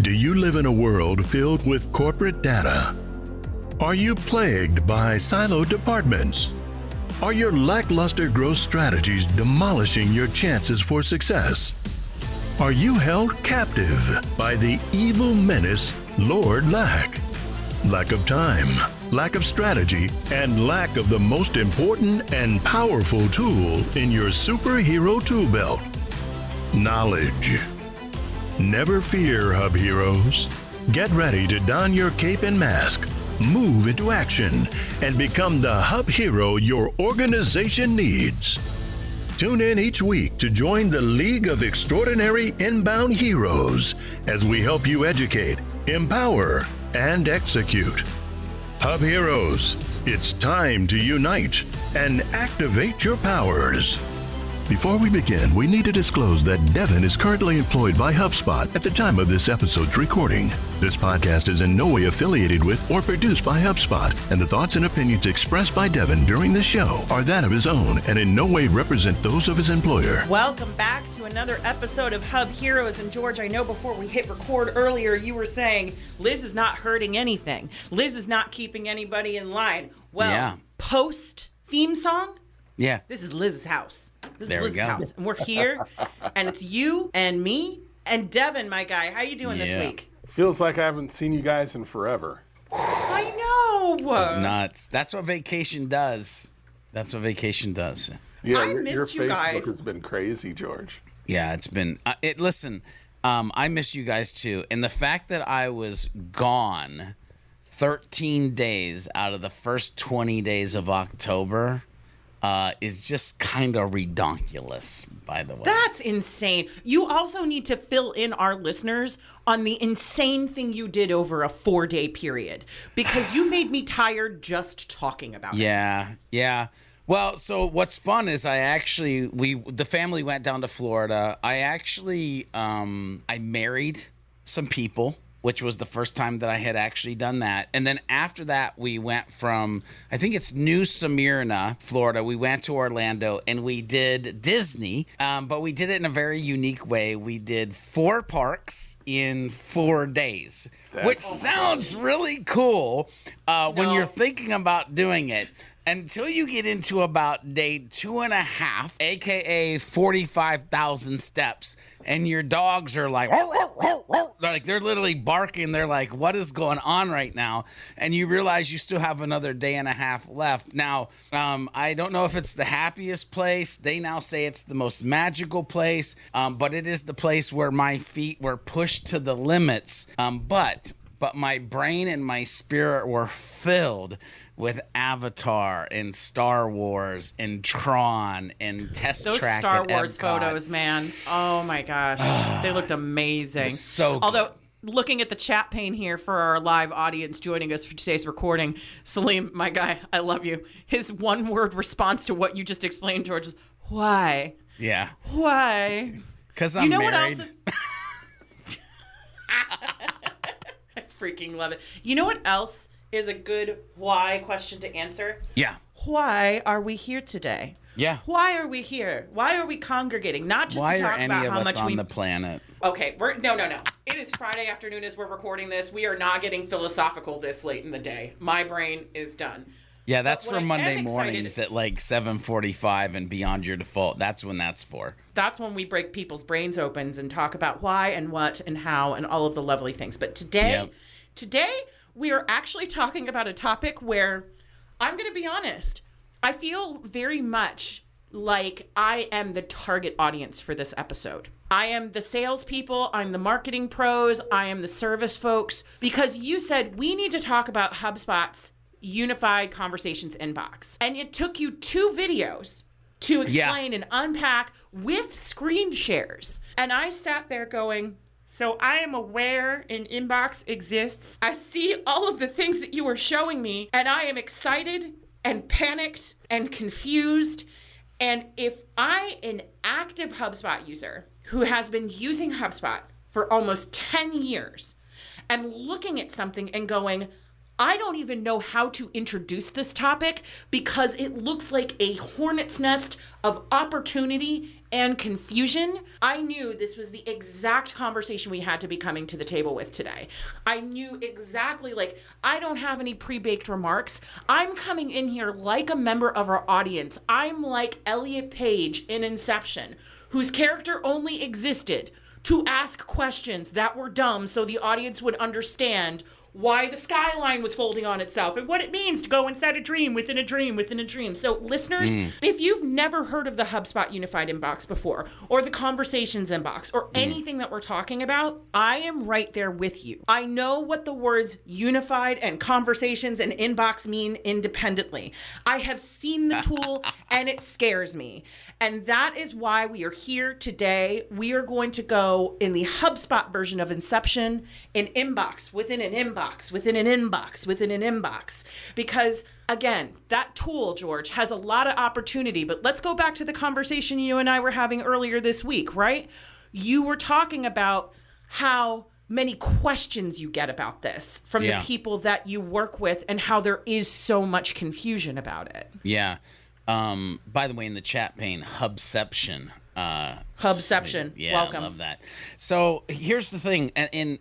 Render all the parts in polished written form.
Do you live in a world filled with corporate data? Are you plagued by siloed departments? Are your lackluster growth strategies demolishing your chances for success? Are you held captive by the evil menace, Lord Lack? Lack of time, lack of strategy, and lack of the most important and powerful tool in your superhero tool belt, knowledge. Never fear, Hub Heroes. Get ready to don your cape and mask, move into action, and become the Hub Hero your organization needs. Tune in each week to join the League of Extraordinary Inbound Heroes as we help you educate, empower, and execute. Hub Heroes, it's time to unite and activate your powers. Before we begin, we need to disclose that Devin is currently employed by HubSpot at the time of this episode's recording. This podcast is in no way affiliated with or produced by HubSpot, and the thoughts and opinions expressed by Devin during the show are that of his own and in no way represent those of his employer. Welcome back to another episode of Hub Heroes. And George, I know before we hit record earlier, you were saying Liz is not hurting anything. Liz is not keeping anybody in line. Well, post theme song, this is Liz's house. This is Liz's house. And we're here, and it's you and me and Devin, my guy. How you doing this week? Feels like I haven't seen you guys in forever. I know. It's nuts. That's what vacation does. Yeah, I missed your you guys. Facebook has been crazy, George. Yeah, it's been. Listen, I missed you guys too, and the fact that I was gone 13 days out of the first 20 days of October is just kind of redonkulous, by the way. That's insane. You also need to fill in our listeners on the insane thing you did over a 4-day period, because you made me tired just talking about it. Yeah. Well, so what's fun is the family went down to Florida. I married some people, which was the first time that I had actually done that. And then after that, we went from, I think it's New Smyrna, Florida. We went to Orlando and we did Disney, but we did it in a very unique way. We did 4 parks in 4 days, which sounds really cool when you're thinking about doing it. Until you get into about day 2.5, aka 45,000 steps, and your dogs are like, they're literally barking. They're like, what is going on right now? And you realize you still have another day and a half left. Now, I don't know if it's the happiest place. They now say it's the most magical place, but it is the place where my feet were pushed to the limits. But my brain and my spirit were filled with Avatar and Star Wars and Tron and Test Those Track. Star at Wars Epcot. Photos, man. Oh my gosh. They looked amazing. So good. Although, looking at the chat pane here for our live audience joining us for today's recording, Salim, my guy, I love you. His one-word response to what you just explained, George, is, why? Yeah. Why? Because I'm married. What else? I freaking love it. You know what else is a good why question to answer? Yeah. Why are we here today? Yeah. Why are we here? Why are we congregating? Not just Why to are talk any about of how us much on we the planet? Okay, no. It is Friday afternoon as we're recording this. We are not getting philosophical this late in the day. My brain is done. Yeah, that's But for what I am Monday excited- mornings at like 7:45 and beyond your default. That's when that's for. That's when we break people's brains open and talk about why and what and how and all of the lovely things. But today we are actually talking about a topic where I'm going to be honest. I feel very much like I am the target audience for this episode. I am the salespeople. I'm the marketing pros. I am the service folks. Because you said we need to talk about HubSpot's unified conversations inbox. And it took you 2 videos to explain and unpack with screen shares. And I sat there going, so I am aware an inbox exists. I see all of the things that you are showing me, and I am excited and panicked and confused. And if an active HubSpot user who has been using HubSpot for almost 10 years, am looking at something and going, I don't even know how to introduce this topic because it looks like a hornet's nest of opportunity and confusion, I knew this was the exact conversation we had to be coming to the table with today. I knew exactly, like, I don't have any pre-baked remarks. I'm coming in here like a member of our audience. I'm like Elliot Page in Inception, whose character only existed to ask questions that were dumb so the audience would understand why the skyline was folding on itself and what it means to go inside a dream within a dream within a dream. So listeners, if you've never heard of the HubSpot Unified Inbox before, or the Conversations Inbox, or anything that we're talking about, I am right there with you. I know what the words unified and conversations and inbox mean independently. I have seen the tool and it scares me. And that is why we are here today. We are going to go in the HubSpot version of Inception, an inbox within an inbox, within an inbox, within an inbox. Because again, that tool, George, has a lot of opportunity. But let's go back to the conversation you and I were having earlier this week, right? You were talking about how many questions you get about this from the people that you work with and how there is so much confusion about it. Yeah. By the way, in the chat pane, Hubception. Hubception. Yeah, Welcome. I love that. So here's the thing. And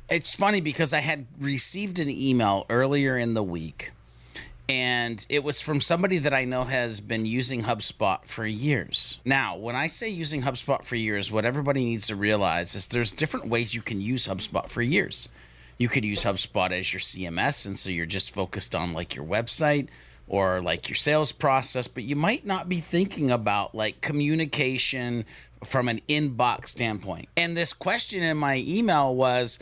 it's funny because I had received an email earlier in the week, and it was from somebody that I know has been using HubSpot for years. Now, when I say using HubSpot for years, what everybody needs to realize is there's different ways you can use HubSpot for years. You could use HubSpot as your CMS, and so you're just focused on like your website or like your sales process, but you might not be thinking about like communication from an inbox standpoint. And this question in my email was,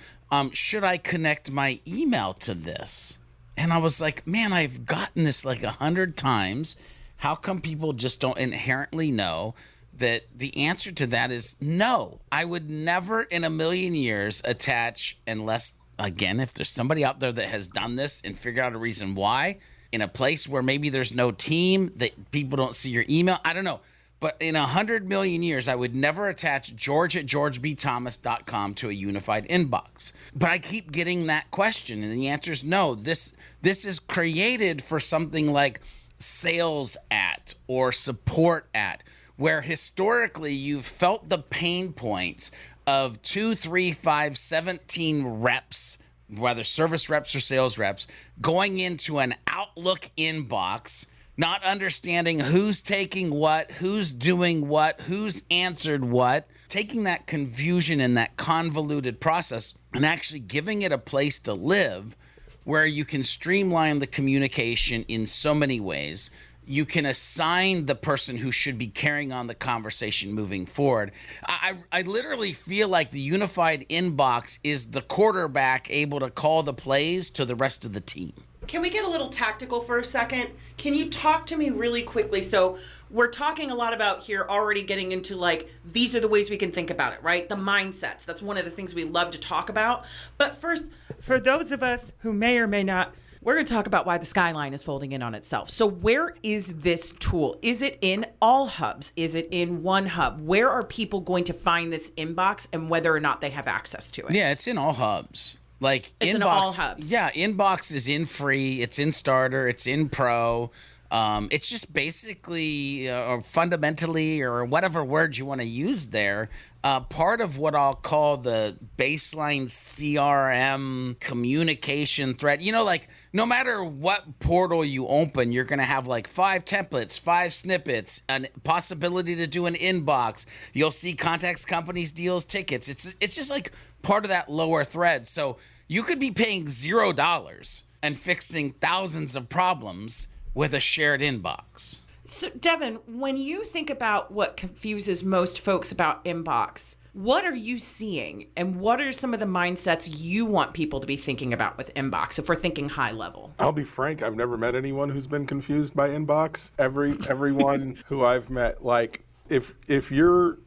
should I connect my email to this? And I was like, man, I've gotten this like 100 times. How come people just don't inherently know that the answer to that is no? I would never in a million years attach, unless, again, if there's somebody out there that has done this and figured out a reason why, in a place where maybe there's no team, that people don't see your email. I don't know. But in 100 million years, I would never attach george@georgebthomas.com to a unified inbox. But I keep getting that question, and the answer is no. This is created for something like sales at or support at, where historically you've felt the pain points of 2, 3, 5, 17 reps, whether service reps or sales reps, going into an Outlook inbox, not understanding who's taking what, who's doing what, who's answered what, taking that confusion and that convoluted process and actually giving it a place to live where you can streamline the communication in so many ways. You can assign the person who should be carrying on the conversation moving forward. I literally feel like the unified inbox is the quarterback able to call the plays to the rest of the team. Can we get a little tactical for a second? Can you talk to me really quickly? So we're talking a lot about here already getting into like, these are the ways we can think about it, right? The mindsets. That's one of the things we love to talk about. But first, for those of us who may or may not, we're going to talk about why the skyline is folding in on itself. So where is this tool? Is it in all hubs? Is it in one hub? Where are people going to find this inbox and whether or not they have access to it? Yeah, it's in all hubs. Like it's inbox, in all hubs. Yeah, inbox is in free, it's in starter, it's in pro. It's just basically or fundamentally, or whatever word you want to use there, part of what I'll call the baseline CRM communication thread. You know, like no matter what portal you open, you're going to have like 5 templates, 5 snippets, a possibility to do an inbox. You'll see contacts, companies, deals, tickets. It's just like part of that lower thread. So you could be paying $0 and fixing thousands of problems with a shared inbox. So, Devin, when you think about what confuses most folks about inbox, what are you seeing? And what are some of the mindsets you want people to be thinking about with inbox if we're thinking high level? I'll be frank, I've never met anyone who's been confused by inbox. Everyone who I've met, like, if you're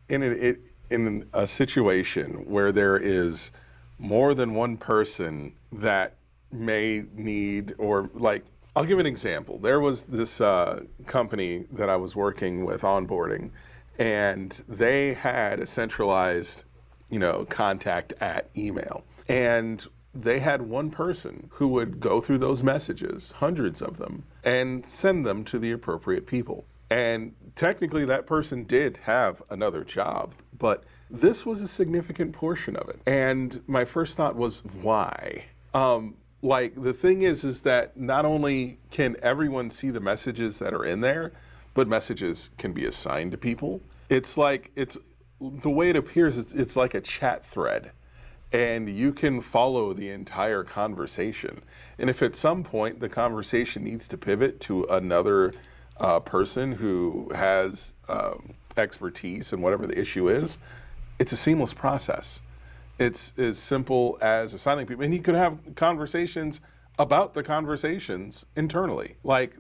in a situation where there is more than one person that may need, or like, I'll give an example. There was this company that I was working with onboarding, and they had a centralized, contact at email. And they had one person who would go through those messages, hundreds of them, and send them to the appropriate people. And technically that person did have another job, but this was a significant portion of it. And my first thought was, why? Like, the thing is that not only can everyone see the messages that are in there, but messages can be assigned to people. It's like, the way it appears, it's like a chat thread, and you can follow the entire conversation. And if at some point the conversation needs to pivot to another person who has expertise in whatever the issue is, it's a seamless process. It's as simple as assigning people, and you could have conversations about the conversations internally. Like,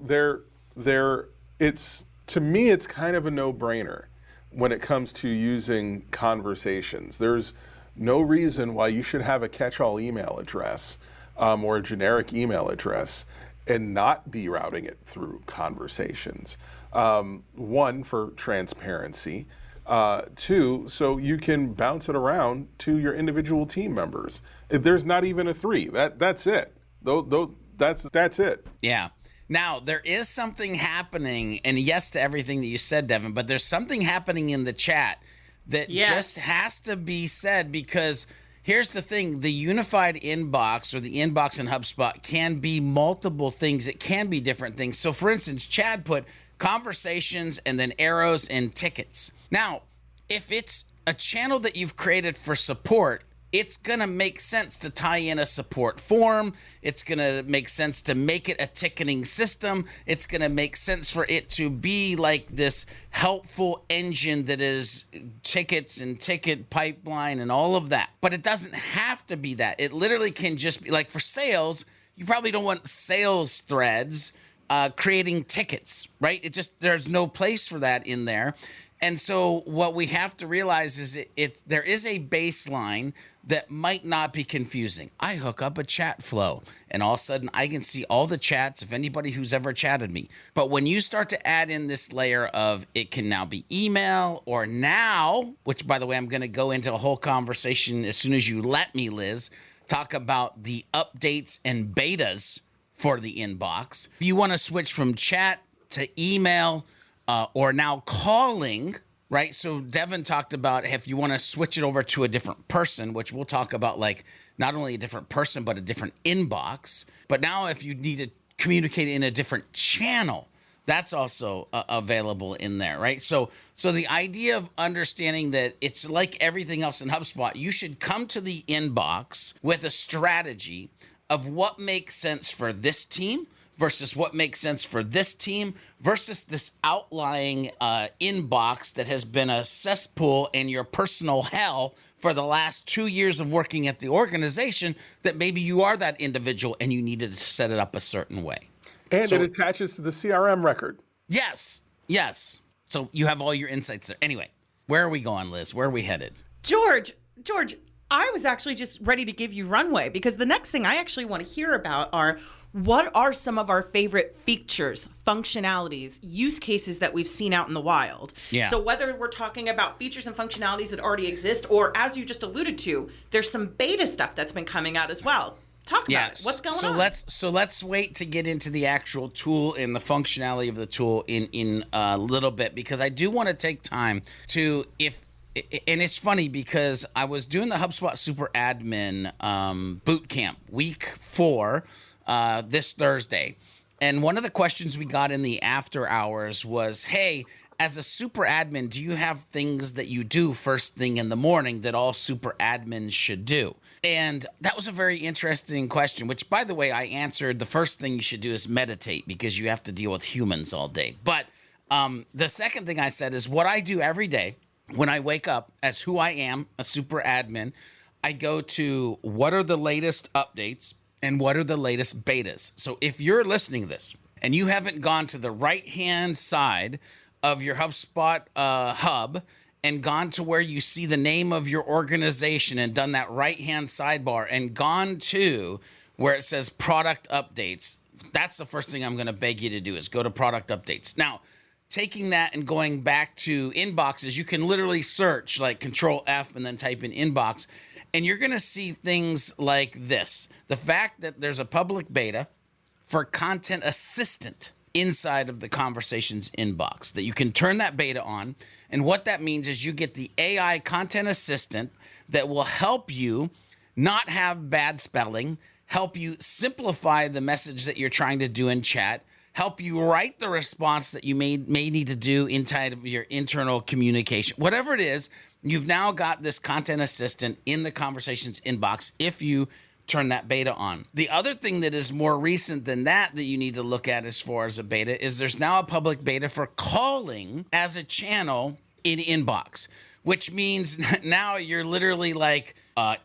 it's, to me, it's kind of a no-brainer when it comes to using conversations. There's no reason why you should have a catch-all email address or a generic email address and not be routing it through conversations. One, for transparency. Two, so you can bounce it around to your individual team members. There's not even a 3. That's it. That's it. Yeah. Now, there is something happening, and yes to everything that you said, Devin, but there's something happening in the chat that just has to be said, because here's the thing. The unified inbox, or the inbox in HubSpot, can be multiple things. It can be different things. So, for instance, Chad put conversations and then arrows and tickets. Now, if it's a channel that you've created for support, it's going to make sense to tie in a support form. It's going to make sense to make it a ticketing system. It's going to make sense for it to be like this helpful engine that is tickets and ticket pipeline and all of that. But it doesn't have to be that. It literally can just be like, for sales, you probably don't want sales threads creating tickets, right? There's no place for that in there. And so what we have to realize is there is a baseline that might not be confusing. I hook up a chat flow, and all of a sudden I can see all the chats of anybody who's ever chatted me. But when you start to add in this layer of, it can now be email, or now, which, by the way, I'm going to go into a whole conversation as soon as you let me, Liz, talk about the updates and betas for the inbox. If you want to switch from chat to email, or now calling, right? So Devin talked about if you want to switch it over to a different person, which we'll talk about, like not only a different person, but a different inbox. But now if you need to communicate in a different channel, that's also available in there, right? So the idea of understanding that it's like everything else in HubSpot, you should come to the inbox with a strategy of what makes sense for this team versus what makes sense for this team versus this outlying inbox that has been a cesspool in your personal hell for the last 2 years of working at the organization, that maybe you are that individual and you needed to set it up a certain way. And it attaches to the CRM record. Yes. So you have all your insights there. Anyway, where are we going, Liz? Where are we headed? George, I was actually just ready to give you runway, because the next thing I actually want to hear about are, what are some of our favorite features, functionalities, use cases that we've seen out in the wild? Yeah. So whether we're talking about features and functionalities that already exist, or as you just alluded to, there's some beta stuff that's been coming out as well. Talk about it. What's going on? Let's wait to get into the actual tool and the functionality of the tool in a little bit, because I do want to take time to, and it's funny because I was doing the HubSpot Super Admin boot camp week 4 this Thursday. And one of the questions we got in the after hours was, hey, as a super admin, do you have things that you do first thing in the morning that all super admins should do? And that was a very interesting question, which, by the way, I answered. The first thing you should do is meditate, because you have to deal with humans all day. But the second thing I said is what I do every day when I wake up as who I am, a super admin. I go to what are the latest updates and what are the latest betas. So if you're listening to this and you haven't gone to the right-hand side of your HubSpot hub and gone to where you see the name of your organization and done that right-hand sidebar and gone to where it says product updates, that's the first thing I'm going to beg you to do, is go to product updates. Now, taking that and going back to inboxes, you can literally search like Control F and then type in inbox, and you're going to see things like this. The fact that there's a public beta for Content Assistant inside of the Conversations inbox, that you can turn that beta on. And what that means is you get the AI content assistant that will help you not have bad spelling, help you simplify the message that you're trying to do in chat, help you write the response that you may need to do inside of your internal communication. Whatever it is, you've now got this content assistant in the Conversations inbox if you turn that beta on. The other thing that is more recent than that you need to look at as far as a beta is there's now a public beta for calling as a channel in inbox, which means now you're literally like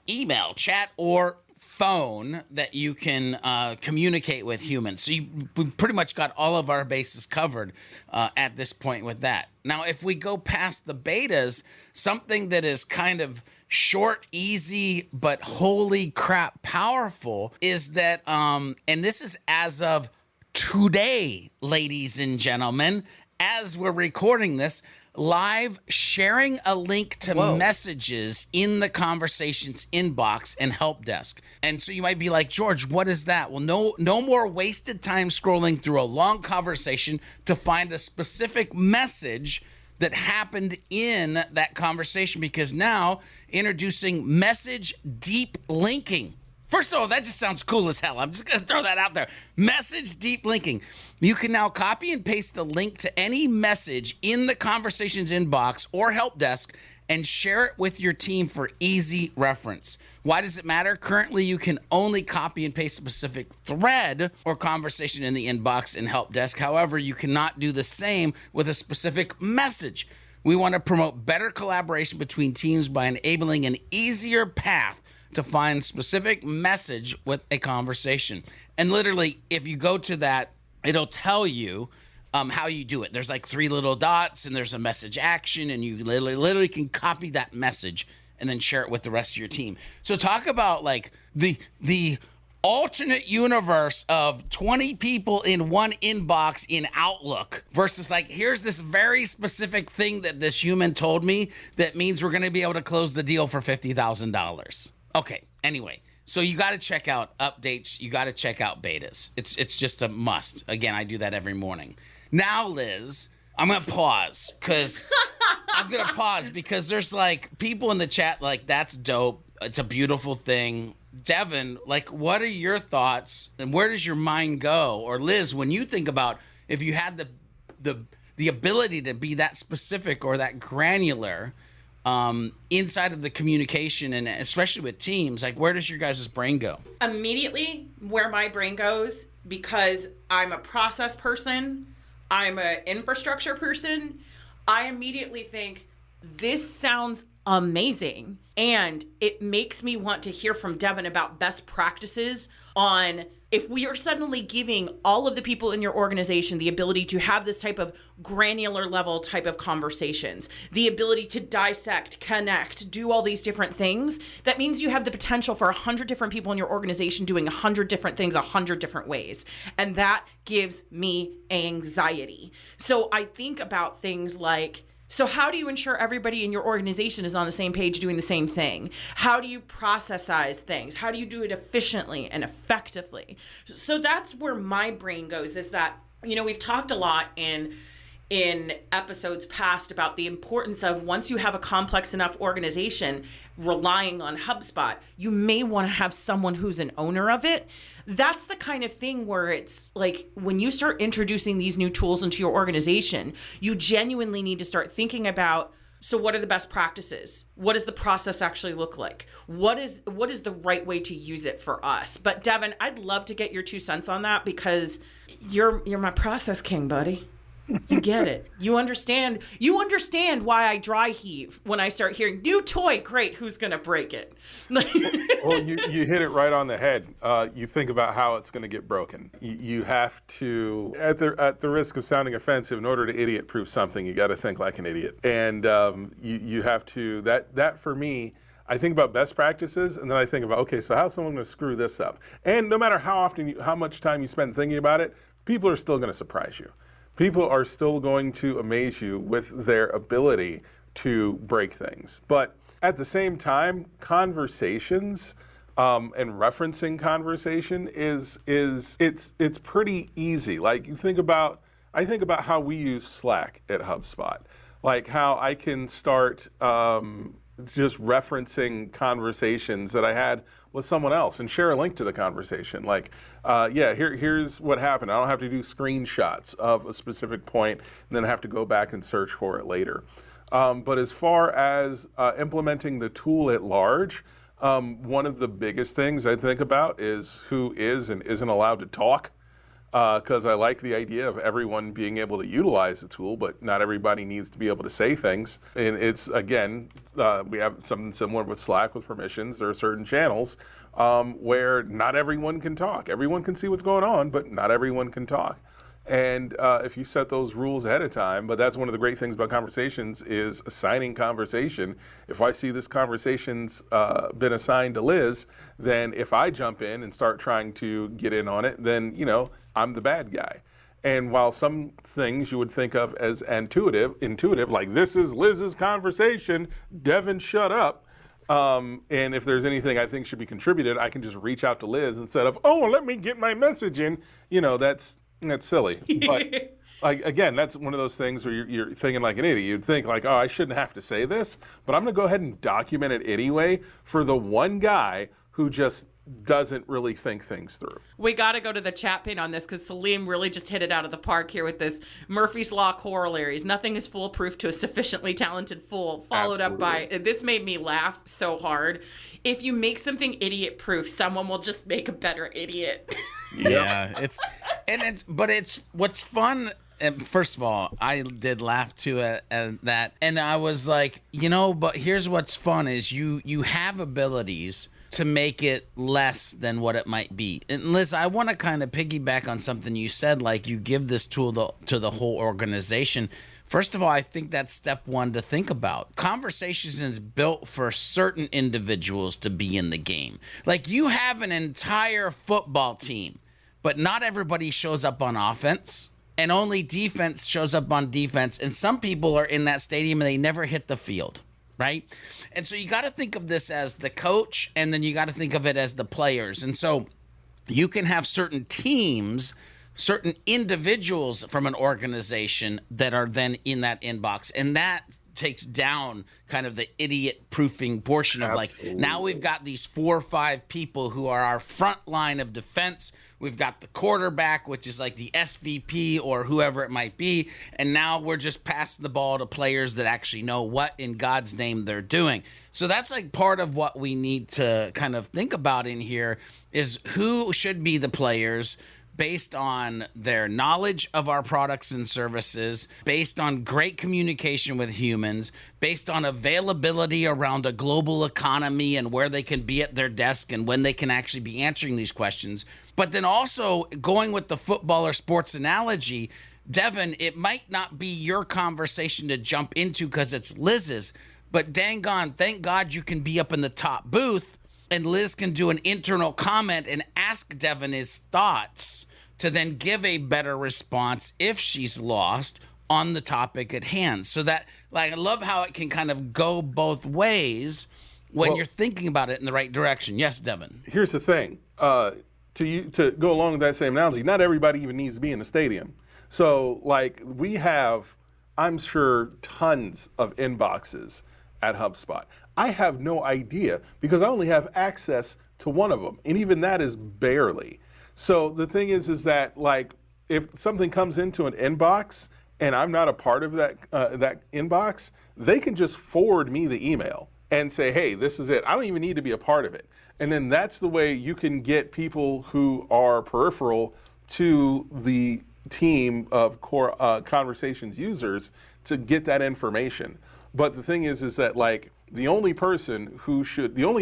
email, chat, or phone that you can communicate with humans. So we pretty much got all of our bases covered at this point with that. Now, if we go past the betas, something that is kind of short, easy, but holy crap powerful is that, and this is as of today, ladies and gentlemen, as we're recording this, live sharing a link to messages in the Conversations inbox and help desk. And so you might be like, George, what is that? Well, no more wasted time scrolling through a long conversation to find a specific message that happened in that conversation, because now introducing message deep linking. First of all, that just sounds cool as hell. I'm just going to throw that out there. Message deep linking. You can now copy and paste the link to any message in the Conversations inbox or help desk and share it with your team for easy reference. Why does it matter? Currently, you can only copy and paste a specific thread or conversation in the inbox and help desk. However, you cannot do the same with a specific message. We want to promote better collaboration between teams by enabling an easier path to find specific message with a conversation. And literally, if you go to that, it'll tell you how you do it. There's like 3 little dots and there's a message action, and you literally can copy that message and then share it with the rest of your team. So talk about like the alternate universe of 20 people in one inbox in Outlook versus like, here's this very specific thing that this human told me that means we're going to be able to close the deal for $50,000. Okay, anyway, so you got to check out updates. You got to check out betas. It's just a must. Again, I do that every morning. Now, Liz, I'm going to pause because there's like people in the chat like, that's dope. It's a beautiful thing. Devin, like, what are your thoughts and where does your mind go? Or Liz, when you think about if you had the ability to be that specific or that granular inside of the communication, and especially with teams, like where does your guys' brain go? Immediately where my brain goes, because I'm a process person, I'm an infrastructure person, I immediately think this sounds amazing. And it makes me want to hear from Devin about best practices on if we are suddenly giving all of the people in your organization the ability to have this type of granular level type of conversations, the ability to dissect, connect, do all these different things, that means you have the potential for 100 different people in your organization doing 100 different things 100 different ways. And that gives me anxiety. So I think about things like, so how do you ensure everybody in your organization is on the same page doing the same thing? How do you processize things? How do you do it efficiently and effectively? So that's where my brain goes, is that, you know, we've talked a lot in episodes past about the importance of, once you have a complex enough organization relying on HubSpot, you may want to have someone who's an owner of it. That's the kind of thing where it's like, when you start introducing these new tools into your organization, you genuinely need to start thinking about, so what are the best practices? What does the process actually look like? What is the right way to use it for us? But Devin, I'd love to get your 2 cents on that, because you're my process king, buddy. You get it. You understand why I dry heave when I start hearing new toy. Great. Who's going to break it? Well, you hit it right on the head. You think about how it's going to get broken. You have to, at the risk of sounding offensive, in order to idiot-proof something, you got to think like an idiot. And you have to, that for me, I think about best practices, and then I think about, okay, so how's someone going to screw this up? And no matter how much time you spend thinking about it, people are still going to surprise you. People are still going to amaze you with their ability to break things. But at the same time, conversations and referencing conversation is it's pretty easy. Like I think about how we use Slack at HubSpot, like how I can start just referencing conversations that I had with someone else and share a link to the conversation. Like, here's what happened. I don't have to do screenshots of a specific point and then have to go back and search for it later. But as far as implementing the tool at large, one of the biggest things I think about is who is and isn't allowed to talk, because I like the idea of everyone being able to utilize the tool, but not everybody needs to be able to say things. And it's, again, we have something similar with Slack with permissions. There are certain channels where not everyone can talk. Everyone can see what's going on, but not everyone can talk. And if you set those rules ahead of time, but that's one of the great things about conversations is assigning conversation. If I see this conversation's been assigned to Liz, then if I jump in and start trying to get in on it, then, I'm the bad guy. And while some things you would think of as intuitive, like this is Liz's conversation, Devin, shut up. And if there's anything I think should be contributed, I can just reach out to Liz instead of, let me get my message in. That's silly. But again, that's one of those things where you're thinking like an idiot. You'd think like, I shouldn't have to say this, but I'm going to go ahead and document it anyway for the one guy who just doesn't really think things through. We got to go to the chat pin on this because Salim really just hit it out of the park here with this Murphy's Law corollaries. Nothing is foolproof to a sufficiently talented fool. Followed up by, this made me laugh so hard. If you make something idiot proof, someone will just make a better idiot. Yeah, but it's what's fun. And first of all, I did laugh too at that, and I was like, but here's what's fun is you have abilities to make it less than what it might be. And Liz, I want to kind of piggyback on something you said, like you give this tool to the whole organization. First of all, I think that's step one to think about. Conversations is built for certain individuals to be in the game. Like you have an entire football team, but not everybody shows up on offense. And only defense shows up on defense. And some people are in that stadium and they never hit the field, right? And so you got to think of this as the coach, and then you got to think of it as the players. And so you can have certain teams, certain individuals from an organization that are then in that inbox. And that takes down kind of the idiot proofing portion of like, now we've got these 4 or 5 people who are our front line of defense. We've got the quarterback, which is like the SVP or whoever it might be. And now we're just passing the ball to players that actually know what in God's name they're doing. So that's like part of what we need to kind of think about in here is who should be the players based on their knowledge of our products and services, based on great communication with humans, based on availability around a global economy and where they can be at their desk and when they can actually be answering these questions. But then also going with the football or sports analogy, Devin, it might not be your conversation to jump into because it's Liz's, but dang on, thank God you can be up in the top booth and Liz can do an internal comment and ask Devin his thoughts to then give a better response if she's lost on the topic at hand. So that, like, I love how it can kind of go both ways when you're thinking about it in the right direction. Yes, Devin. Here's the thing. To go along with that same analogy, not everybody even needs to be in the stadium. So, like, we have, I'm sure, tons of inboxes at HubSpot. I have no idea because I only have access to one of them, and even that is barely. So the thing is that, like, if something comes into an inbox and I'm not a part of that inbox, they can just forward me the email and say, hey, this is it. I don't even need to be a part of it. And then that's the way you can get people who are peripheral to the team of core conversations users to get that information. But the thing is that, like, the only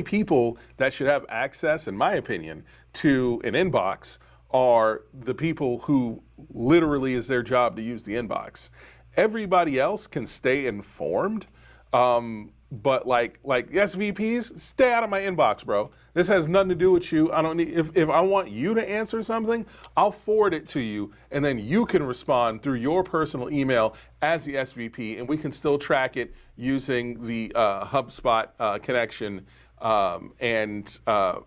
people that should have access, in my opinion, to an inbox are the people who literally is their job to use the inbox. Everybody else can stay informed, but like SVPs, stay out of my inbox, bro. This has nothing to do with you. I don't need. If I want you to answer something, I'll forward it to you, and then you can respond through your personal email as the SVP, and we can still track it using the HubSpot connection and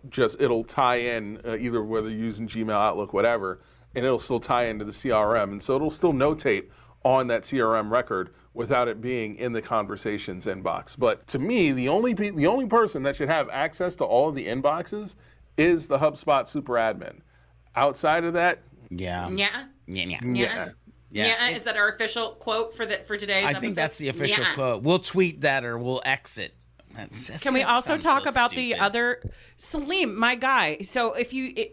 just it'll tie in either whether you're using Gmail, Outlook, whatever, and it'll still tie into the CRM, and so it'll still notate on that CRM record without it being in the conversations inbox. But to me, the only person that should have access to all of the inboxes is the HubSpot super admin. Outside of that, Yeah. Is that our official quote for today's episode? I think that's the official quote. We'll tweet that or we'll exit. Can we also talk about the other Salim, my guy? So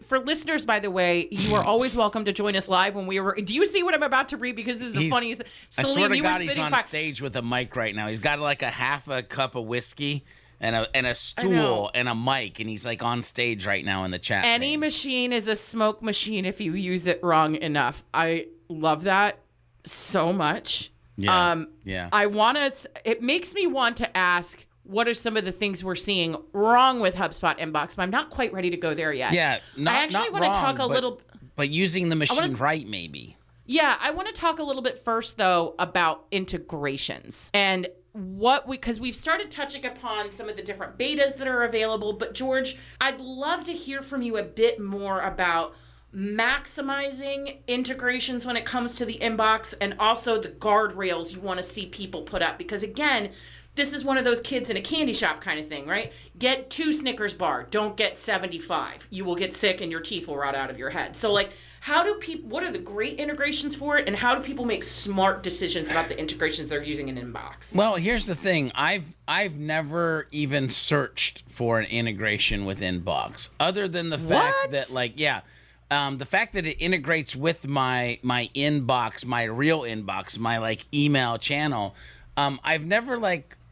for listeners, by the way, you are always welcome to join us live when we were. Do you see what I'm about to read? Because this is the funniest. Salim, I swear to you God, were he's on stage with a mic right now. He's got like a half a cup of whiskey and a stool and a mic, and he's like on stage right now in the chat. Any machine is a smoke machine if you use it wrong enough. I love that so much. Yeah. It makes me want to ask, what are some of the things we're seeing wrong with HubSpot Inbox? But I'm not quite ready to go there yet. Yeah, I actually want to talk a little. But using the machine right, maybe. Yeah, I want to talk a little bit first, though, about integrations and because we've started touching upon some of the different betas that are available. But George, I'd love to hear from you a bit more about maximizing integrations when it comes to the inbox, and also the guardrails you want to see people put up. Because again, this is one of those kids in a candy shop kind of thing, right? Get 2 Snickers bar, don't get 75. You will get sick and your teeth will rot out of your head. So like, what are the great integrations for it, and how do people make smart decisions about the integrations they're using in inbox? Well, here's the thing. I've never even searched for an integration with inbox, other than the fact that the fact that it integrates with my inbox, my real inbox, my like email channel. I've never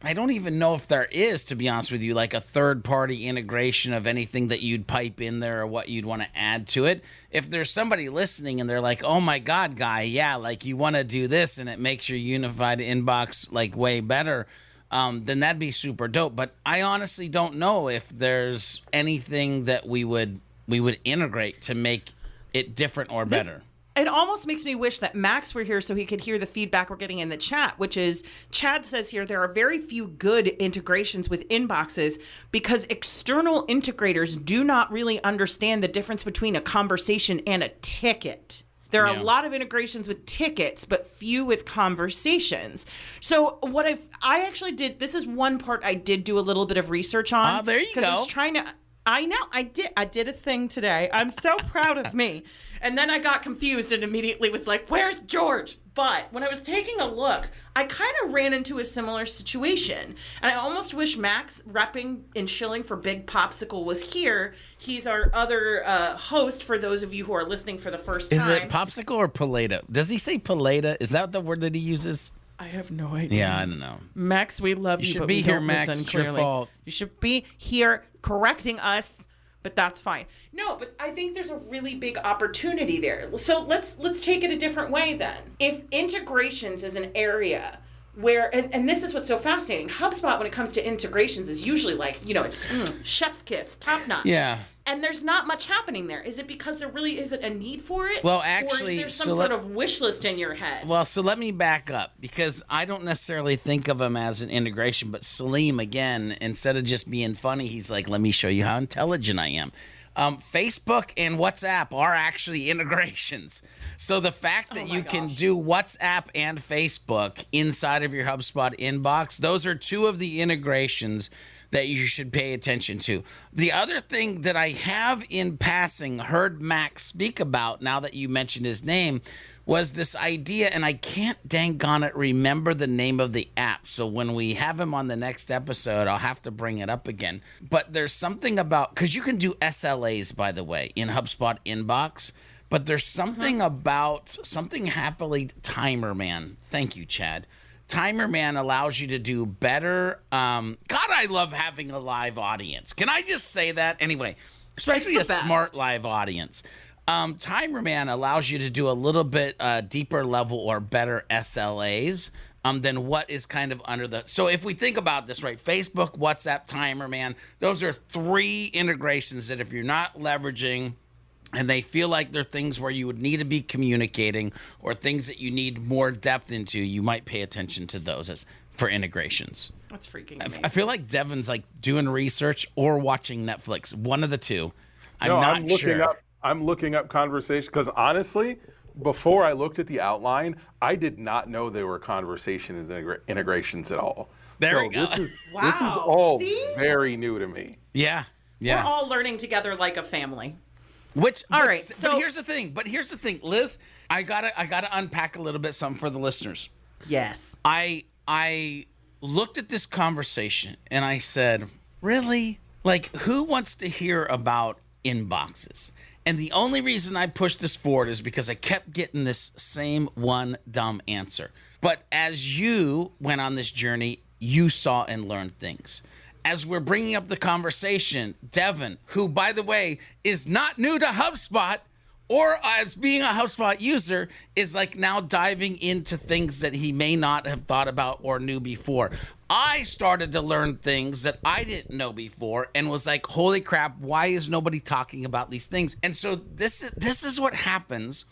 I don't even know if there is, to be honest with you, like a third-party integration of anything that you'd pipe in there or what you'd want to add to it. If there's somebody listening and they're like, oh my God, guy, yeah, like you want to do this and it makes your unified inbox like way better, then that'd be super dope. But I honestly don't know if there's anything that we would integrate to make it different or better. It almost makes me wish that Max were here so he could hear the feedback we're getting in the chat, which is, Chad says here, there are very few good integrations with inboxes because external integrators do not really understand the difference between a conversation and a ticket. There are a lot of integrations with tickets, but few with conversations. So what I actually did, this is one part I did do a little bit of research on. Oh, there you go. I was trying to, I know, I did a thing today. I'm so proud of me. And then I got confused and immediately was like, where's George? But when I was taking a look, I kind of ran into a similar situation. And I almost wish Max, repping and shilling for Big Popsicle, was here. He's our other host for those of you who are listening for the first time. Is it Popsicle or Paleta? Does he say Paleta? Is that the word that he uses? I have no idea. Yeah, I don't know. Max, we love you. You should but be we here, don't Max. listen It's your clearly. fault. You should be here correcting us. But that's fine. No, but I think there's a really big opportunity there. So let's take it a different way then. If integrations is an area where, and this is what's so fascinating, HubSpot when it comes to integrations is usually like, it's chef's kiss, top notch. Yeah. And there's not much happening there. Is it because there really isn't a need for it? Well, actually, or is there some sort of wish list in your head? Well, so let me back up, because I don't necessarily think of him as an integration, but Salim, again, instead of just being funny, he's like, let me show you how intelligent I am. Facebook and WhatsApp are actually integrations. So the fact that you can do WhatsApp and Facebook inside of your HubSpot inbox, those are two of the integrations that you should pay attention to. The other thing that I have in passing heard Max speak about, now that you mentioned his name, was this idea, and I can't dang on it remember the name of the app. So when we have him on the next episode, I'll have to bring it up again. But there's something about, because you can do SLAs, by the way, in HubSpot Inbox, but there's something about, something happily, Timer Man. Thank you, Chad. Timer Man allows you to do better. God, I love having a live audience. Can I just say that? Anyway, especially a smart live audience. Timer Man allows you to do a little bit deeper level or better SLAs than what is kind of under the... So if we think about this, right, Facebook, WhatsApp, Timer Man, those are 3 integrations that if you're not leveraging and they feel like they're things where you would need to be communicating or things that you need more depth into, you might pay attention to those as for integrations. That's freaking amazing. I feel like Devin's like doing research or watching Netflix. One of the two. I'm looking up conversation because honestly, before I looked at the outline, I did not know there were conversation integrations at all. There we go. This is all very new to me. Yeah. We're all learning together like a family. But here's the thing, Liz. I gotta unpack a little bit something for the listeners. Yes. I looked at this conversation and I said, really? Like, who wants to hear about inboxes? And the only reason I pushed this forward is because I kept getting this same one dumb answer. But as you went on this journey, you saw and learned things. As we're bringing up the conversation, Devin, who, by the way, is not new to HubSpot or as being a HubSpot user, is like now diving into things that he may not have thought about or knew before. I started to learn things that I didn't know before and was like, holy crap, why is nobody talking about these things? And so this is what happens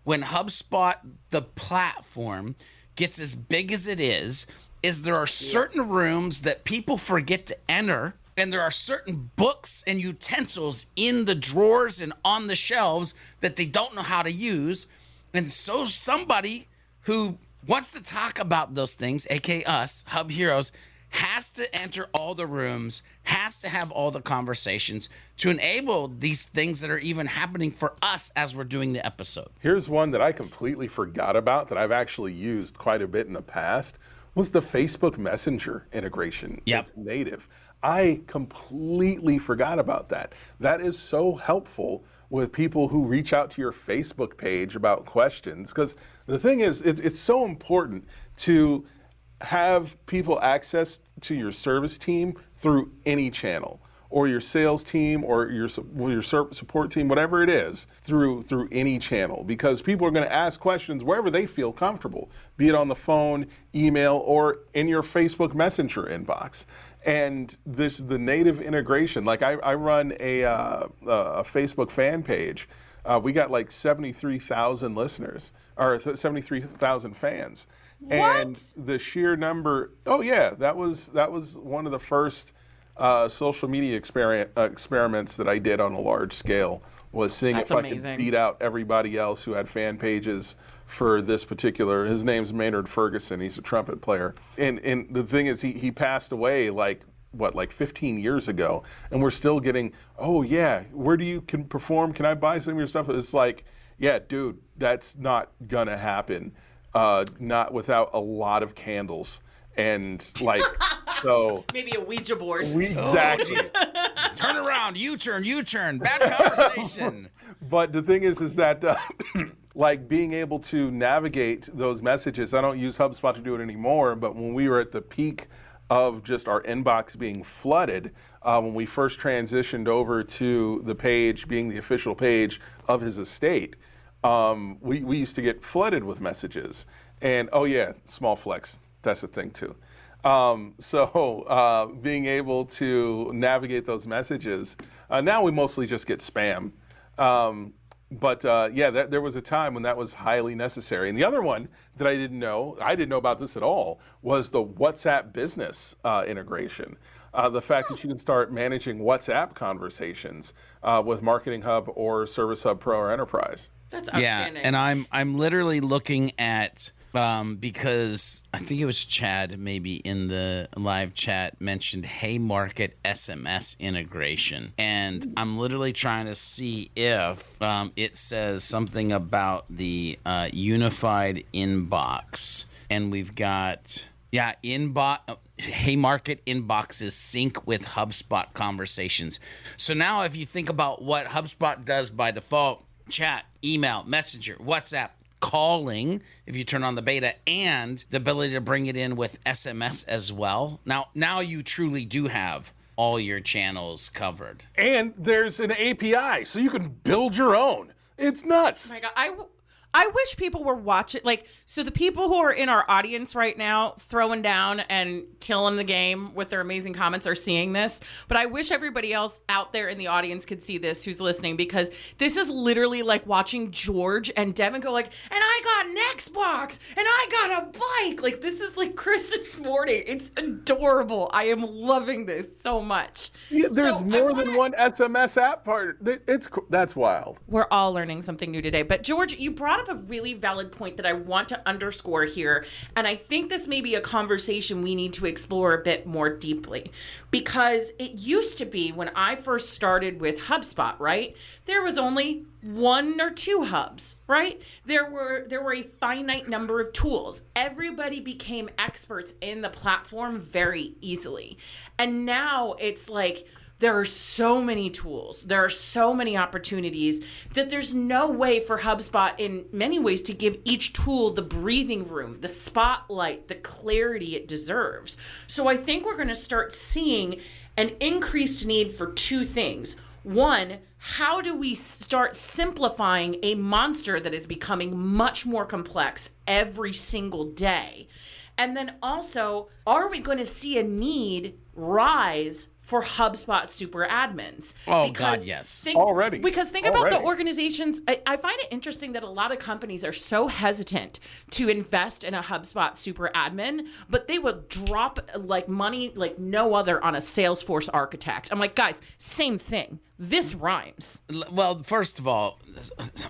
when HubSpot, the platform, gets as big as it is there are certain rooms that people forget to enter, and there are certain books and utensils in the drawers and on the shelves that they don't know how to use. And so somebody who wants to talk about those things, aka us, Hub Heroes, has to enter all the rooms, has to have all the conversations to enable these things that are even happening for us as we're doing the episode. Here's one that I completely forgot about that I've actually used quite a bit in the past, was the Facebook Messenger integration. Yep. It's native. I completely forgot about that. That is so helpful with people who reach out to your Facebook page about questions, because the thing is, it's so important to have people access to your service team through any channel, or your sales team, or your support team, whatever it is, through any channel, because people are going to ask questions wherever they feel comfortable, be it on the phone, email, or in your Facebook Messenger inbox. And the native integration, like I run a Facebook fan page. We got like 73,000 listeners, or 73,000 fans. What? And the sheer number, that was one of the first social media experiments that I did on a large scale, was seeing if I could beat out everybody else who had fan pages for this particular. His name's Maynard Ferguson. He's a trumpet player. And the thing is, he passed away like 15 years ago, and we're still getting, where do you can perform? Can I buy some of your stuff? It's like, yeah, dude, that's not gonna happen. Not without a lot of candles. And like, so maybe a Ouija board. Exactly. Turn around, U-turn, bad conversation. But the thing is that like being able to navigate those messages, I don't use HubSpot to do it anymore, but when we were at the peak of just our inbox being flooded, when we first transitioned over to the page being the official page of his estate, we used to get flooded with messages. And small flex. That's a thing too. So being able to navigate those messages, now we mostly just get spam. But there was a time when that was highly necessary. And the other one that I didn't know about this at all, was the WhatsApp business integration. The fact that you can start managing WhatsApp conversations with Marketing Hub or Service Hub Pro or Enterprise. That's outstanding. Yeah, and I'm literally looking at, because I think it was Chad maybe in the live chat mentioned Haymarket SMS integration. And I'm literally trying to see if it says something about the unified inbox. And we've got, Haymarket inboxes sync with HubSpot Conversations. So now if you think about what HubSpot does by default, chat, email, messenger, WhatsApp, calling, if you turn on the beta, and the ability to bring it in with SMS as well. Now you truly do have all your channels covered. And there's an API, so you can build your own. It's nuts. Oh my God, I wish people were watching, like, so the people who are in our audience right now throwing down and killing the game with their amazing comments are seeing this, but I wish everybody else out there in the audience could see this who's listening, because this is literally like watching George and Devin go like, and I got an Xbox and I got a bike. Like, this is like Christmas morning. It's adorable. I am loving this so much. Yeah, there's more than one SMS app part. That's wild. We're all learning something new today. But George, you brought up a really valid point that I want to underscore here. And I think this may be a conversation we need to explore a bit more deeply. Because it used to be, when I first started with HubSpot, right? There was only 1 or 2 hubs, right? There were a finite number of tools. Everybody became experts in the platform very easily. And now it's like, there are so many tools, there are so many opportunities that there's no way for HubSpot in many ways to give each tool the breathing room, the spotlight, the clarity it deserves. So I think we're going to start seeing an increased need for 2 things. One, how do we start simplifying a monster that is becoming much more complex every single day? And then also, are we going to see a need rise for HubSpot super admins? Oh, God, yes. Already. Because think about the organizations. I find it interesting that a lot of companies are so hesitant to invest in a HubSpot super admin, but they will drop like money like no other on a Salesforce architect. I'm like, guys, same thing. This rhymes. Well, first of all,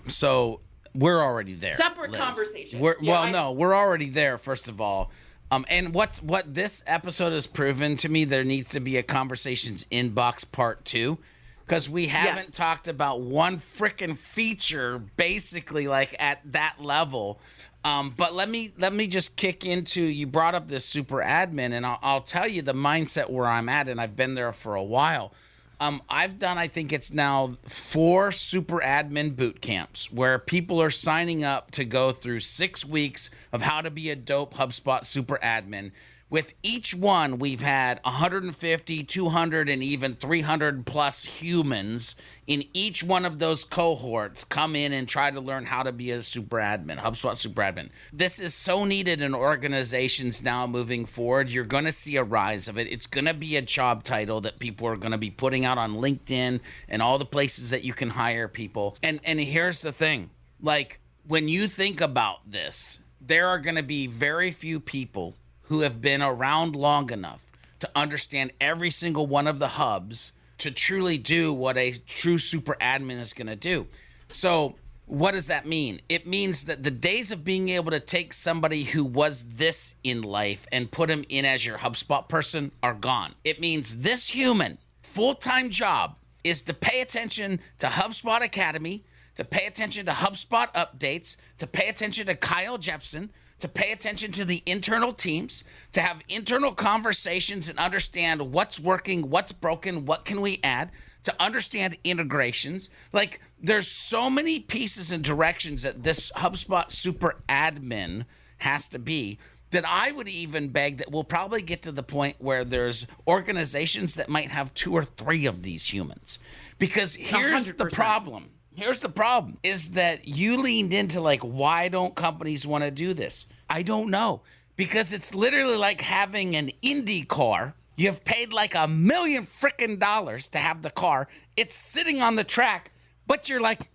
so we're already there. Separate Liz. conversation. We're already there, first of all. And what this episode has proven to me, there needs to be a Conversations Inbox Part 2, because we haven't talked about one freaking feature, basically, like at that level. But let me just kick into, you brought up this super admin, and I'll tell you the mindset where I'm at, and I've been there for a while. I've done, I think it's now 4 super admin boot camps where people are signing up to go through 6 weeks of how to be a dope HubSpot super admin. With each one, we've had 150, 200, and even 300 plus humans in each one of those cohorts come in and try to learn how to be a super admin, HubSpot super admin. This is so needed in organizations now moving forward. You're going to see a rise of it. It's going to be a job title that people are going to be putting out on LinkedIn and all the places that you can hire people. And here's the thing, like, when you think about this, there are going to be very few people who have been around long enough to understand every single one of the hubs to truly do what a true super admin is going to do. So what does that mean? It means that the days of being able to take somebody who was this in life and put him in as your HubSpot person are gone. It means this human full-time job is to pay attention to HubSpot Academy, to pay attention to HubSpot updates, to pay attention to Kyle Jepsen, to pay attention to the internal teams, to have internal conversations and understand what's working, what's broken, what can we add, to understand integrations. Like, there's so many pieces and directions that this HubSpot super admin has to be, that I would even beg that we'll probably get to the point where there's organizations that might have 2 or 3 of these humans. Because here's 100%. The problem. Here's the problem, is that you leaned into, like, why don't companies want to do this? I don't know. Because it's literally like having an Indy car. You've paid like $1 million frickin' dollars to have the car. It's sitting on the track, but you're like,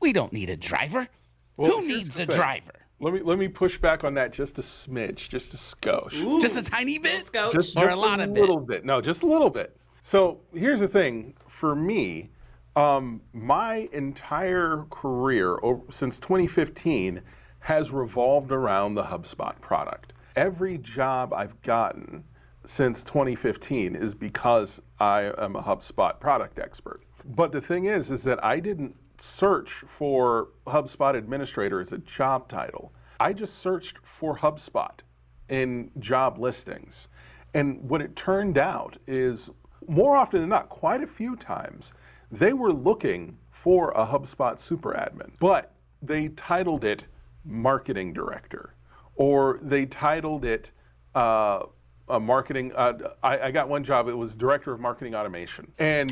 we don't need a driver. Well, who needs a driver? Let me push back on that just a smidge, just a skosh. Ooh, just a tiny bit? Just or a lot of little bit. No, just a little bit. So here's the thing. For me, my entire career since 2015 has revolved around the HubSpot product. Every job I've gotten since 2015 is because I am a HubSpot product expert. But the thing is that I didn't search for HubSpot administrator as a job title. I just searched for HubSpot in job listings. And what it turned out is, more often than not, quite a few times, they were looking for a HubSpot super admin, but they titled it marketing director, or they titled it a marketing, I got one job, it was director of marketing automation. And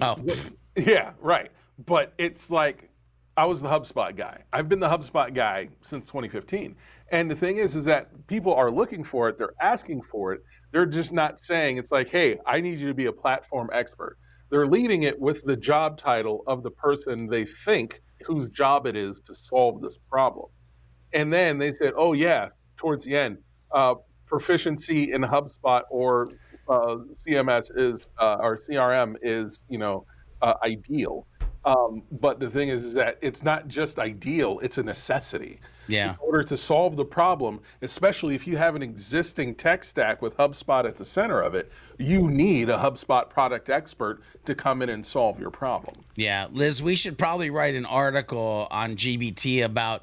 yeah, right. But it's like, I was the HubSpot guy. I've been the HubSpot guy since 2015. And the thing is that people are looking for it. They're asking for it. They're just not saying, it's like, hey, I need you to be a platform expert. They're leading it with the job title of the person they think whose job it is to solve this problem. And then they said, oh, yeah, towards the end, proficiency in HubSpot or CMS is, or CRM is, ideal. But the thing is that it's not just ideal, it's a necessity. Yeah. In order to solve the problem, especially if you have an existing tech stack with HubSpot at the center of it, you need a HubSpot product expert to come in and solve your problem. Yeah. Liz, we should probably write an article on GBT about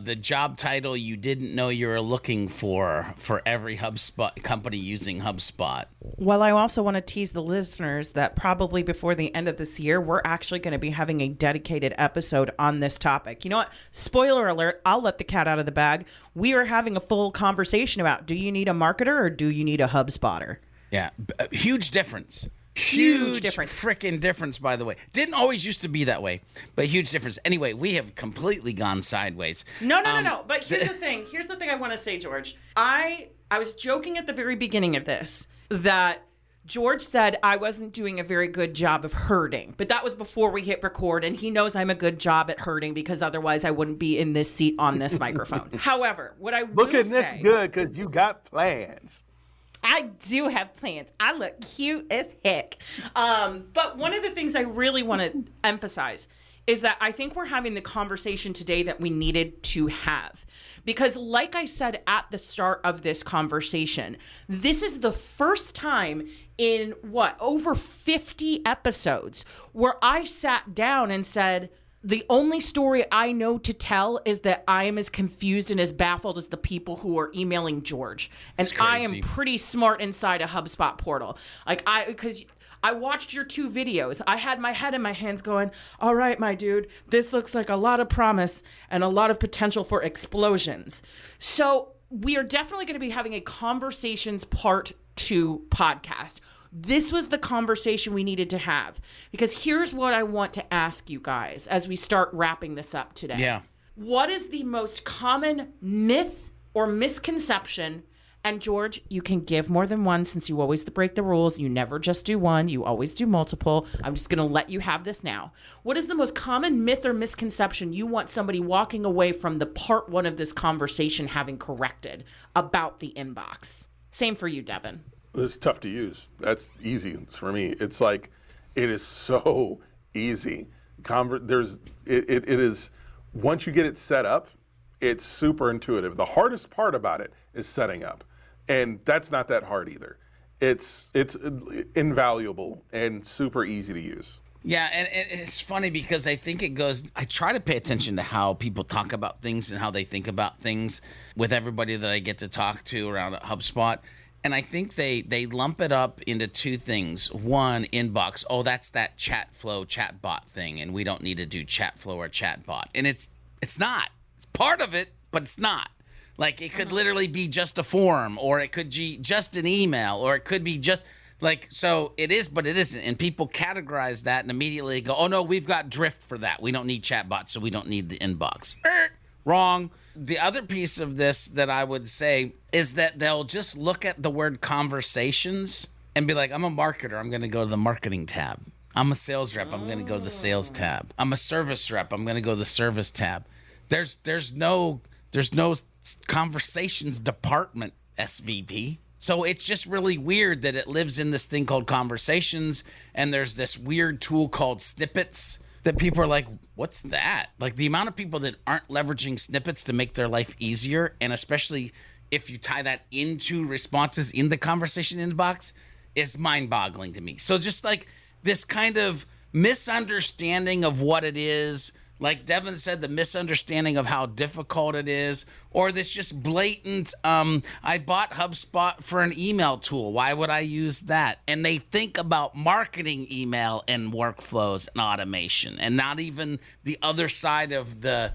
the job title you didn't know you were looking for every HubSpot company using HubSpot. Well, I also want to tease the listeners that probably before the end of this year, we're actually going to be having a dedicated episode on this topic. You know what? Spoiler alert, I'll let the cat out of the bag. We are having a full conversation about, do you need a marketer or do you need a HubSpotter? Yeah. Huge difference. Huge difference. Freaking difference, by the way. Didn't always used to be that way, but huge difference. Anyway, we have completely gone sideways. No. But here's the thing. Here's the thing I want to say, George. I was joking at the very beginning of this that George said I wasn't doing a very good job of herding, but that was before we hit record, and he knows I'm a good job at herding because otherwise I wouldn't be in this seat on this microphone. However, what I will Look at say, this good because you got plans. I do have plans. I look cute as heck. But one of the things I really want to emphasize is that I think we're having the conversation today that we needed to have. Because like I said at the start of this conversation, this is the first time in over 50 episodes where I sat down and said, the only story I know to tell is that I am as confused and as baffled as the people who are emailing George. And I am pretty smart inside a HubSpot portal. Because I watched your 2 videos. I had my head in my hands going, all right, my dude, this looks like a lot of promise and a lot of potential for explosions. So we are definitely going to be having a Conversations Part 2 podcast. This was the conversation we needed to have, because here's what I want to ask you guys as we start wrapping this up today. Yeah. What is the most common myth or misconception? And George, you can give more than one since you always break the rules. You never just do one. You always do multiple. I'm just going to let you have this now. What is the most common myth or misconception you want somebody walking away from the part 1 of this conversation having corrected about the inbox? Same for you, Devin. It's tough to use. That's easy for me. It's like, it is so easy. It is, once you get it set up, it's super intuitive. The hardest part about it is setting up. And that's not that hard either. It's invaluable and super easy to use. Yeah, and it's funny because I think I try to pay attention to how people talk about things and how they think about things with everybody that I get to talk to around at HubSpot. And I think they lump it up into 2 things. One, inbox. Oh, that's that chat flow, chat bot thing, and we don't need to do chat flow or chat bot. And it's not. It's part of it, but it's not. Like, it could literally be just a form, or it could be just an email, or it could be just so it is, but it isn't. And people categorize that and immediately go, oh no, we've got Drift for that. We don't need chat bots, so we don't need the inbox. Wrong. The other piece of this that I would say is that they'll just look at the word conversations and be like, I'm a marketer, I'm going to go to the marketing tab. I'm a sales rep, I'm going to go to the sales tab. I'm a service rep, I'm going to go to the service tab. There's no conversations department, SVP. So it's just really weird that it lives in this thing called conversations, and there's this weird tool called snippets that people are like, what's that? Like, the amount of people that aren't leveraging snippets to make their life easier, and especially if you tie that into responses in the conversation inbox, is mind-boggling to me. So just like this kind of misunderstanding of what it is, like Devin said, the misunderstanding of how difficult it is, or this just blatant, I bought HubSpot for an email tool. Why would I use that? And they think about marketing email and workflows and automation, and not even the other side of the,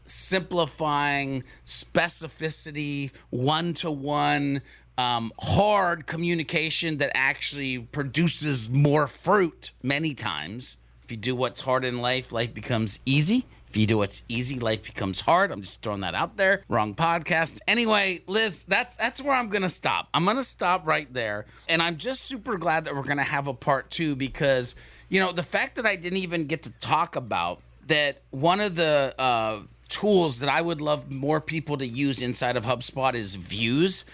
simplifying specificity, one-to-one, hard communication that actually produces more fruit many times If you do what's hard in life, life becomes easy. If you do what's easy, life becomes hard. I'm just throwing that out there. Wrong podcast. Anyway, Liz, that's where I'm going to stop. I'm going to stop right there. And I'm just super glad that we're going to have a part 2 because, you know, the fact that I didn't even get to talk about that one of the tools that I would love more people to use inside of HubSpot is views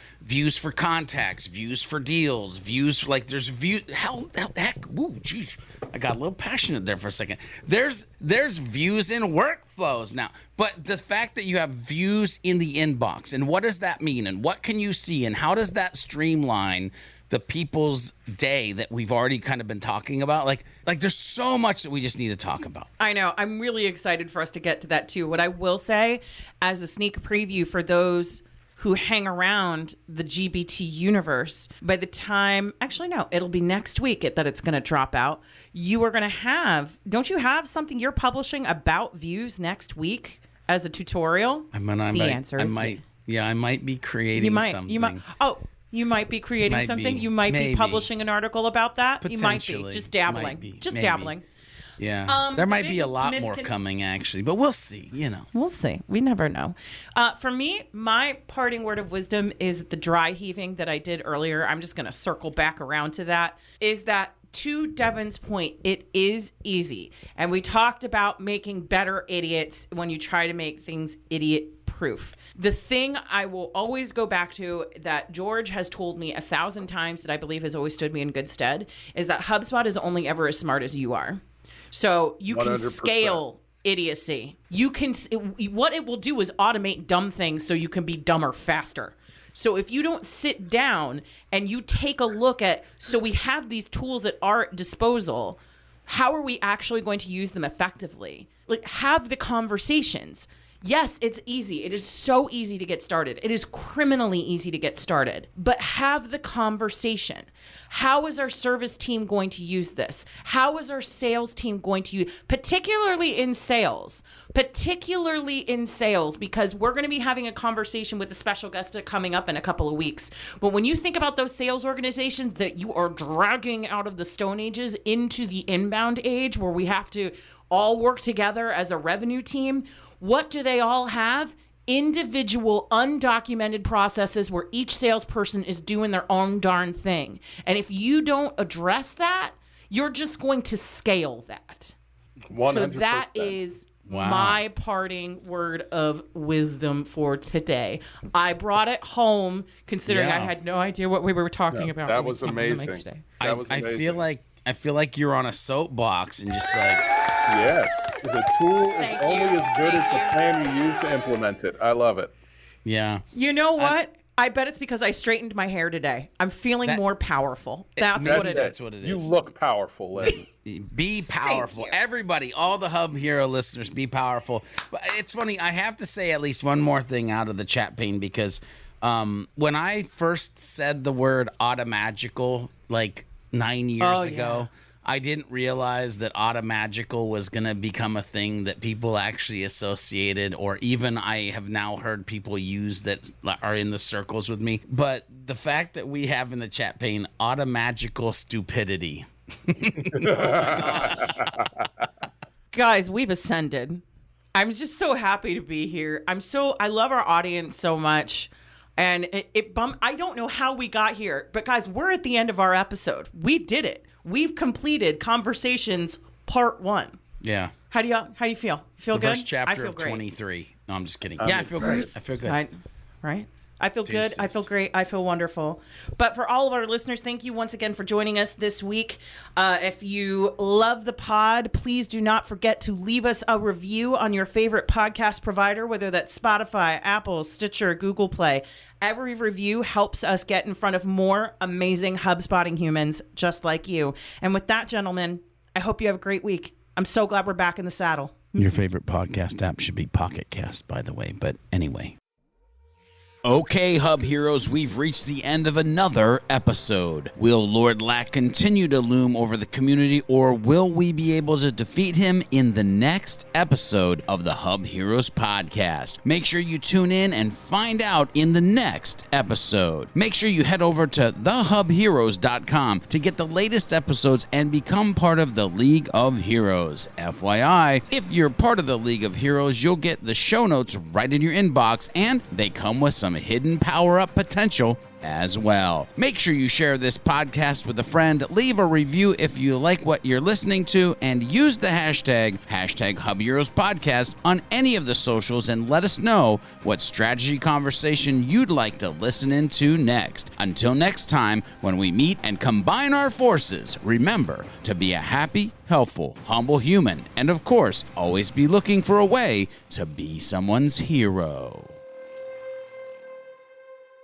for contacts, views for deals, views like there's view. Heck, ooh, geez, I got a little passionate there for a second. There's views in workflows now, but the fact that you have views in the inbox and what does that mean and what can you see and how does that streamline the people's day that we've already kind of been talking about? Like there's so much that we just need to talk about. I know. I'm really excited for us to get to that too. What I will say as a sneak preview for those who hang around the GBT universe, by the time, actually no, it'll be next week that it's going to drop out. You are going to have, don't you have something you're publishing about views next week as a tutorial? I might be creating something. You might be creating something. You might be publishing an article about that. You might be just dabbling. Dabbling. Yeah. There might be a lot more coming, actually, but we'll see, you know. We'll see. We never know. For me, my parting word of wisdom is the dry heaving that I did earlier. I'm just going to circle back around to that. Is that, to Devin's point, it is easy. And we talked about making better idiots when you try to make things idiot-proof. The thing I will always go back to that George has told me 1,000 times that I believe has always stood me in good stead is that HubSpot is only ever as smart as you are. So you 100%. Can scale idiocy. What it will do is automate dumb things so you can be dumber faster. So if you don't sit down and you take a look at, so we have these tools at our disposal, how are we actually going to use them effectively? Like, have the conversations. Yes, it's easy. It is so easy to get started. It is criminally easy to get started. But have the conversation. How is our service team going to use this? How is our sales team going to use, particularly in sales, because we're going to be having a conversation with a special guest coming up in a couple of weeks. But when you think about those sales organizations that you are dragging out of the Stone Ages into the inbound age where we have to all work together as a revenue team, what do they all have? Individual, undocumented processes where each salesperson is doing their own darn thing. And if you don't address that, you're just going to scale that. 100%. So that is my parting word of wisdom for today. I brought it home considering I had no idea what we were talking about. That was amazing. I feel like you're on a soapbox and just like... Yeah. The tool is only as good as the plan you use to implement it. I love it. Yeah. You know what? I bet it's because I straightened my hair today. I'm feeling more powerful. That's what it is. You look powerful, Liz. Be powerful. Everybody, all the Hub Hero listeners, be powerful. But it's funny, I have to say at least one more thing out of the chat pane because when I first said the word automagical like 9 years ago, I didn't realize that automagical was going to become a thing that people actually associated, or even I have now heard people use that are in the circles with me. But the fact that we have in the chat pane automagical stupidity. Guys, we've ascended. I'm just so happy to be here. I love our audience so much. And I don't know how we got here, but guys, we're at the end of our episode. We did it. We've completed Conversations Part 1. Yeah. How do you feel? Feel good? First chapter of 23. No, I'm just kidding. I feel great. I feel good. Right? I feel good. I feel great. I feel wonderful. But for all of our listeners, thank you once again for joining us this week. If you love the pod, please do not forget to leave us a review on your favorite podcast provider, whether that's Spotify, Apple, Stitcher, Google Play. Every review helps us get in front of more amazing HubSpotting humans just like you. And with that, gentlemen, I hope you have a great week. I'm so glad we're back in the saddle. Your favorite podcast app should be Pocket Cast, by the way. But anyway. Okay, Hub Heroes, we've reached the end of another episode. Will Lord Lack continue to loom over the community, or will we be able to defeat him in the next episode of the Hub Heroes podcast? Make sure you tune in and find out in the next episode. Make sure you head over to thehubheroes.com to get the latest episodes and become part of the League of Heroes. FYI, if you're part of the League of Heroes, you'll get the show notes right in your inbox, and they come with some hidden power-up potential as well. Make sure you share this podcast with a friend, leave a review if you like what you're listening to, and use the hashtag HubHeroesPodcast on any of the socials and let us know what strategy conversation you'd like to listen into next. Until next time, when we meet and combine our forces, remember to be a happy, helpful, humble human, and of course, always be looking for a way to be someone's hero.